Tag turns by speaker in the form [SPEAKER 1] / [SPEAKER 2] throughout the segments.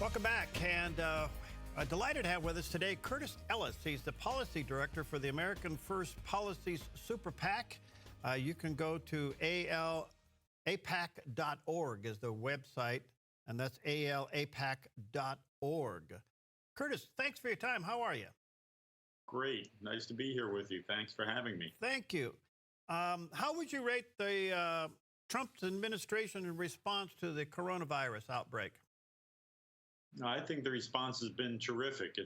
[SPEAKER 1] Welcome back, and delighted to have with us today Curtis Ellis. He's the policy director for the American First Policies Super PAC. You can go to alapac.org is the website, and that's alapac.org. Curtis, thanks for your time. How are you?
[SPEAKER 2] Great. Nice to be here with you. Thanks for having me.
[SPEAKER 1] Thank you. How would you rate the Trump administration's response to the coronavirus outbreak?
[SPEAKER 2] I think the response has been terrific.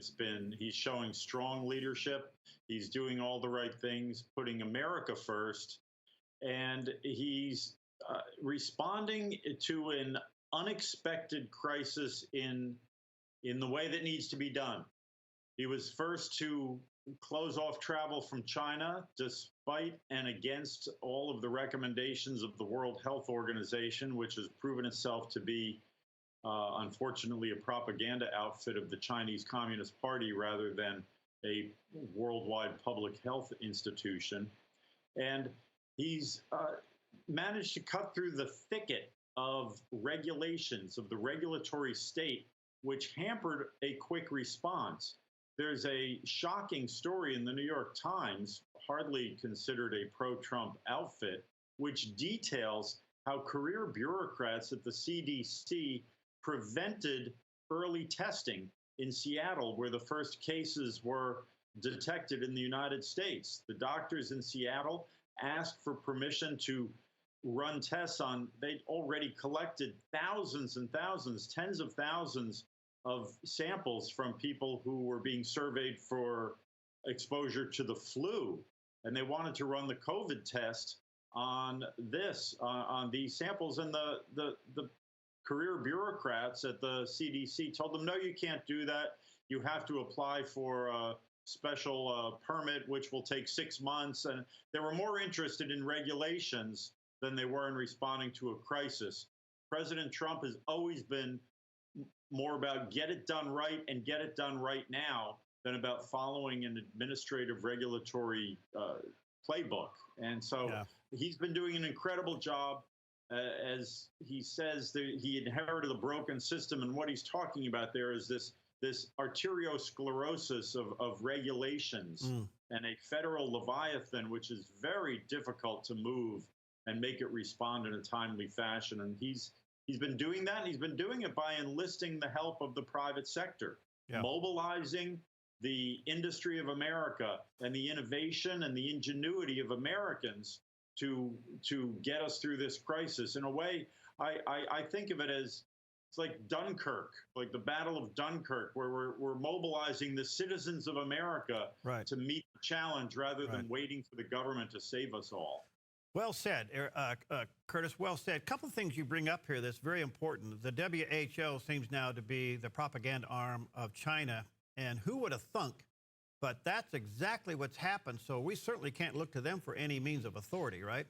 [SPEAKER 2] He's showing strong leadership. He's doing all the right things, putting America first, and he's responding to an unexpected crisis in the way that needs to be done. He was first to close off travel from China, despite and against all of the recommendations of the World Health Organization, which has proven itself to be unfortunately, a propaganda outfit of the Chinese Communist Party rather than a worldwide public health institution. And he's managed to cut through the thicket of regulations of the regulatory state, which hampered a quick response. There's a shocking story in the New York Times, hardly considered a pro-Trump outfit, which details how career bureaucrats at the CDC prevented early testing in Seattle, where the first cases were detected in the United States. The doctors in Seattle asked for permission to run tests on, they'd already collected thousands and thousands, tens of thousands of samples from people who were being surveyed for exposure to the flu. And they wanted to run the COVID test on these samples. And the career bureaucrats at the CDC told them, no, you can't do that. You have to apply for a special permit, which will take 6 months. And they were more interested in regulations than they were in responding to a crisis. President Trump has always been more about get it done right and get it done right now than about following an administrative regulatory playbook. And so he's been doing an incredible job. As he says, he inherited a broken system, and what he's talking about there is this arteriosclerosis of regulations and a federal leviathan, which is very difficult to move and make it respond in a timely fashion. And he's been doing that, and he's been doing it by enlisting the help of the private sector, mobilizing the industry of America and the innovation and the ingenuity of Americans to get us through this crisis. In a way, I think of it as it's like Dunkirk, like the Battle of Dunkirk, where we're mobilizing the citizens of America to meet the challenge rather than waiting for the government to save us all.
[SPEAKER 1] Well said, Curtis, well said. A couple of things you bring up here that's very important. The WHO seems now to be the propaganda arm of China, and who would have thunk? But that's exactly what's happened, so we certainly can't look to them for any means of authority, right?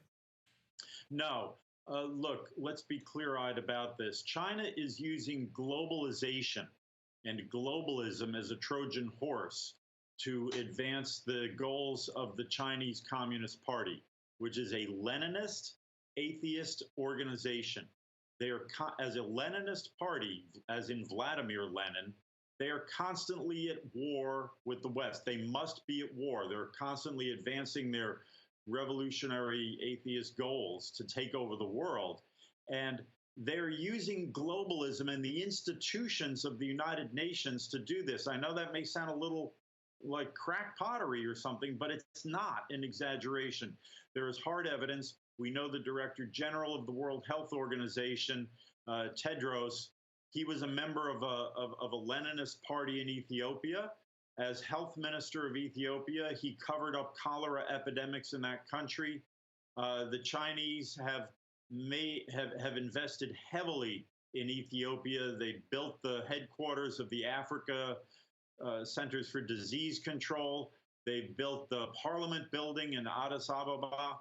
[SPEAKER 2] No. Look, let's be clear-eyed about this. China is using globalization and globalism as a Trojan horse to advance the goals of the Chinese Communist Party, which is a Leninist, atheist organization. They are, as a Leninist party, as in Vladimir Lenin, they are constantly at war with the West. They must be at war. They're constantly advancing their revolutionary atheist goals to take over the world. And they're using globalism and the institutions of the United Nations to do this. I know that may sound a little like crack pottery or something, but it's not an exaggeration. There is hard evidence. We know the Director General of the World Health Organization, Tedros, he was a member of a Leninist party in Ethiopia. As health minister of Ethiopia, he covered up cholera epidemics in that country. The Chinese have invested heavily in Ethiopia. They built the headquarters of the Africa Centers for Disease Control. They built the Parliament building in Addis Ababa.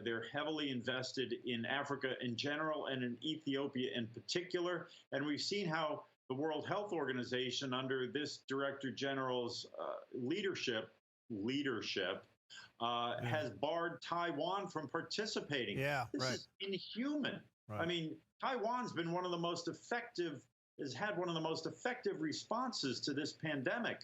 [SPEAKER 2] They're heavily invested in Africa in general and in Ethiopia in particular. And we've seen how the World Health Organization, under this Director General's leadership, has barred Taiwan from participating. This is inhuman. I mean, Taiwan's been one of the most effective has had one of the most effective responses to this pandemic.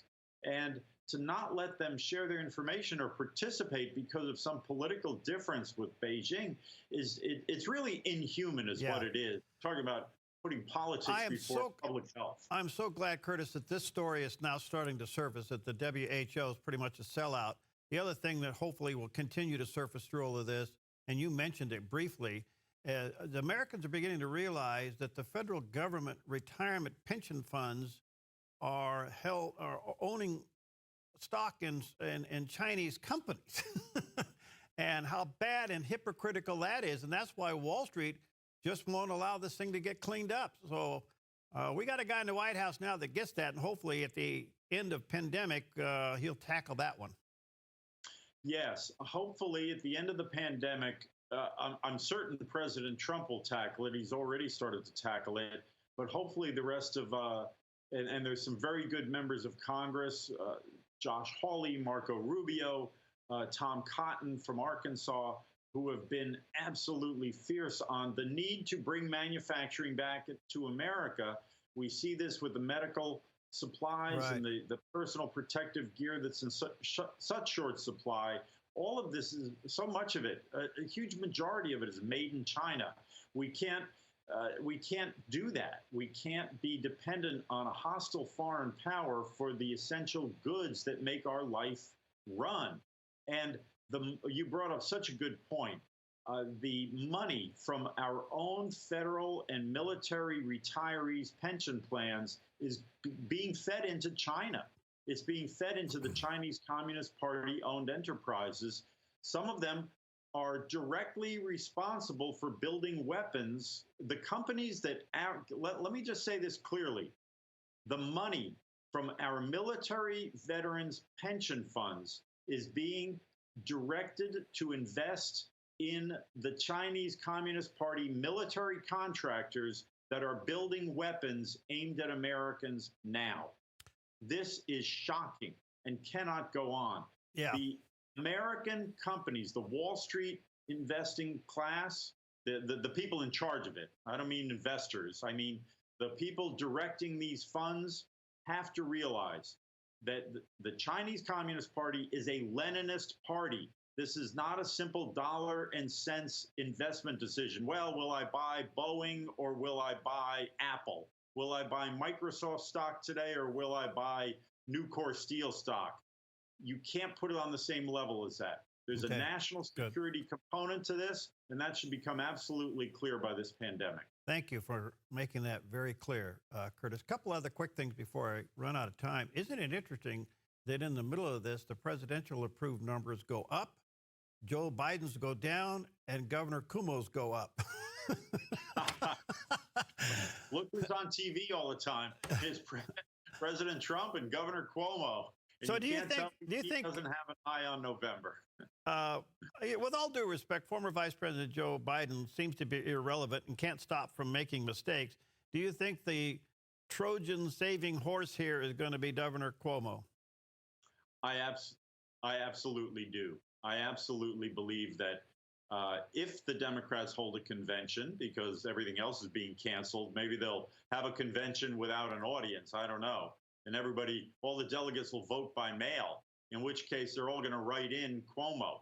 [SPEAKER 2] And to not let them share their information or participate because of some political difference with Beijing it's really inhuman, is
[SPEAKER 1] Yeah.
[SPEAKER 2] what it is. Talking about putting politics before public health.
[SPEAKER 1] I'm so glad, Curtis, that this story is now starting to surface, that the WHO is pretty much a sellout. The other thing that hopefully will continue to surface through all of this, and you mentioned it briefly, the Americans are beginning to realize that the federal government retirement pension funds are owning stock in Chinese companies and how bad and hypocritical that is. And that's why Wall Street just won't allow this thing to get cleaned up. So we got a guy in the White House now that gets that. And hopefully at the end of pandemic, he'll tackle that one.
[SPEAKER 2] Yes, hopefully at the end of the pandemic, I'm certain President Trump will tackle it. He's already started to tackle it. But hopefully the rest of, and there's some very good members of Congress, Josh Hawley, Marco Rubio, Tom Cotton from Arkansas, who have been absolutely fierce on the need to bring manufacturing back to America. We see this with the medical supplies and the personal protective gear that's in such short supply. All of this is, so much of it, a huge majority of it is made in China. We can't do that. We can't be dependent on a hostile foreign power for the essential goods that make our life run. And you brought up such a good point. The money from our own federal and military retirees' pension plans is being fed into China. It's being fed into the Chinese Communist Party-owned enterprises. Some of them are directly responsible for building weapons. The companies that, let me just say this clearly, the money from our military veterans' pension funds is being directed to invest in the Chinese Communist Party military contractors that are building weapons aimed at Americans now. This is shocking and cannot go on.
[SPEAKER 1] Yeah.
[SPEAKER 2] The American companies, the Wall Street investing class, the people in charge of it, I don't mean investors, I mean the people directing these funds, have to realize that the Chinese Communist Party is a Leninist party. This is not a simple dollar and cents investment decision. Well, will I buy Boeing or will I buy Apple? Will I buy Microsoft stock today or will I buy Nucor Steel stock? You can't put it on the same level as that. There's a national security component to this, and that should become absolutely clear by this pandemic.
[SPEAKER 1] Thank you for making that very clear, Curtis. A couple other quick things before I run out of time. Isn't it interesting that in the middle of this, the presidential approved numbers go up, Joe Biden's go down, and Governor Cuomo's go up?
[SPEAKER 2] Look who's on TV all the time. It's President Trump and Governor Cuomo. And
[SPEAKER 1] so do you think
[SPEAKER 2] he doesn't have an eye on November?
[SPEAKER 1] With all due respect, former Vice President Joe Biden seems to be irrelevant and can't stop from making mistakes. Do you think the Trojan saving horse here is going to be Governor Cuomo?
[SPEAKER 2] I absolutely do. I absolutely believe that if the Democrats hold a convention, because everything else is being canceled, maybe they'll have a convention without an audience. I don't know. And all the delegates will vote by mail, in which case they're all going to write in Cuomo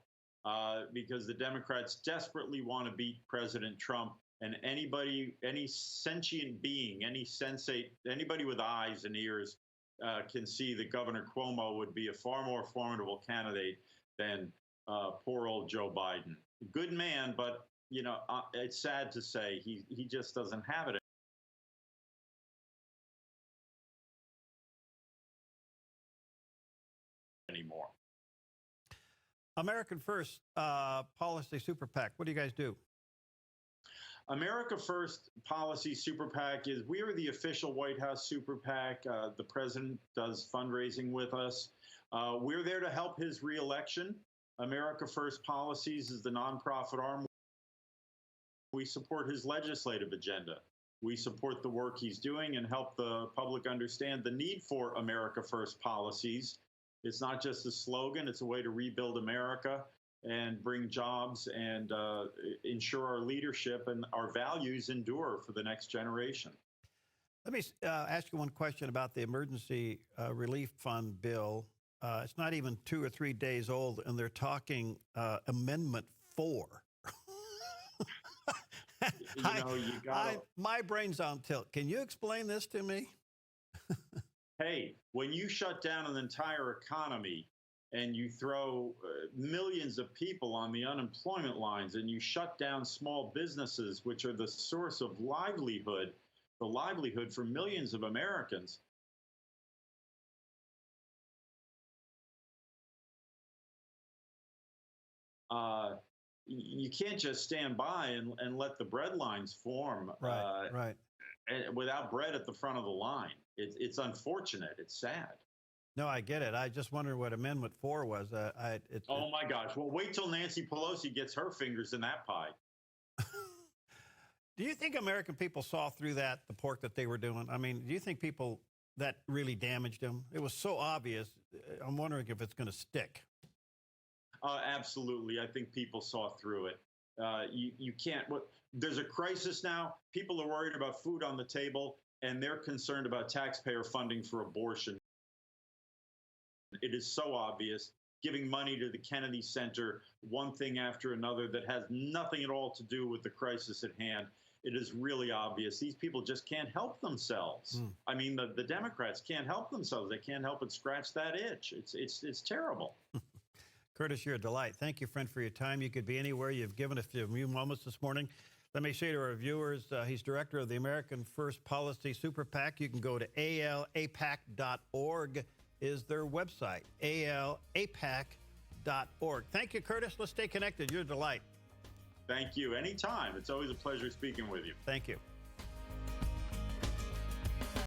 [SPEAKER 2] because the Democrats desperately want to beat President Trump. And any sentient being, anybody with eyes and ears can see that Governor Cuomo would be a far more formidable candidate than poor old Joe Biden. Good man, but it's sad to say he just doesn't have it anymore.
[SPEAKER 1] American First Policy Super PAC. What do you guys do?
[SPEAKER 2] America First Policy Super PAC we are the official White House Super PAC. The president does fundraising with us. We're there to help his reelection. America First Policies is the nonprofit arm. We support his legislative agenda. We support the work he's doing and help the public understand the need for America First policies. It's not just a slogan, it's a way to rebuild America and bring jobs and ensure our leadership and our values endure for the next generation.
[SPEAKER 1] Let me ask you one question about the emergency relief fund bill. It's not even 2 or 3 days old, and they're talking Amendment 4.
[SPEAKER 2] You know, you got to.
[SPEAKER 1] My brain's on tilt. Can you explain this to me?
[SPEAKER 2] Hey, when you shut down an entire economy and you throw millions of people on the unemployment lines and you shut down small businesses, which are the source of livelihood, the livelihood for millions of Americans, you can't just stand by and let the bread lines form
[SPEAKER 1] Right.
[SPEAKER 2] without bread at the front of the line. It's unfortunate. It's sad.
[SPEAKER 1] No, I get it. I just wondered what Amendment 4 was.
[SPEAKER 2] Oh my gosh. Well, wait till Nancy Pelosi gets her fingers in that pie.
[SPEAKER 1] Do you think American people saw through that, the pork that they were doing? I mean, do you think people that really damaged them? It was so obvious. I'm wondering if it's going to stick.
[SPEAKER 2] Absolutely. I think people saw through it. You can't. There's a crisis now. People are worried about food on the table, and they're concerned about taxpayer funding for abortion. It is so obvious. Giving money to the Kennedy Center, one thing after another that has nothing at all to do with the crisis at hand. It is really obvious. These people just can't help themselves. I mean, the Democrats can't help themselves. They can't help but scratch that itch. It's terrible.
[SPEAKER 1] Curtis, you're a delight. Thank you, friend, for your time. You could be anywhere. You've given us a few moments this morning. Let me say to our viewers, he's director of the American First Policy Super PAC. You can go to alapac.org is their website, alapac.org. Thank you, Curtis. Let's stay connected. You're a delight.
[SPEAKER 2] Thank you. Anytime. It's always a pleasure speaking with you.
[SPEAKER 1] Thank you.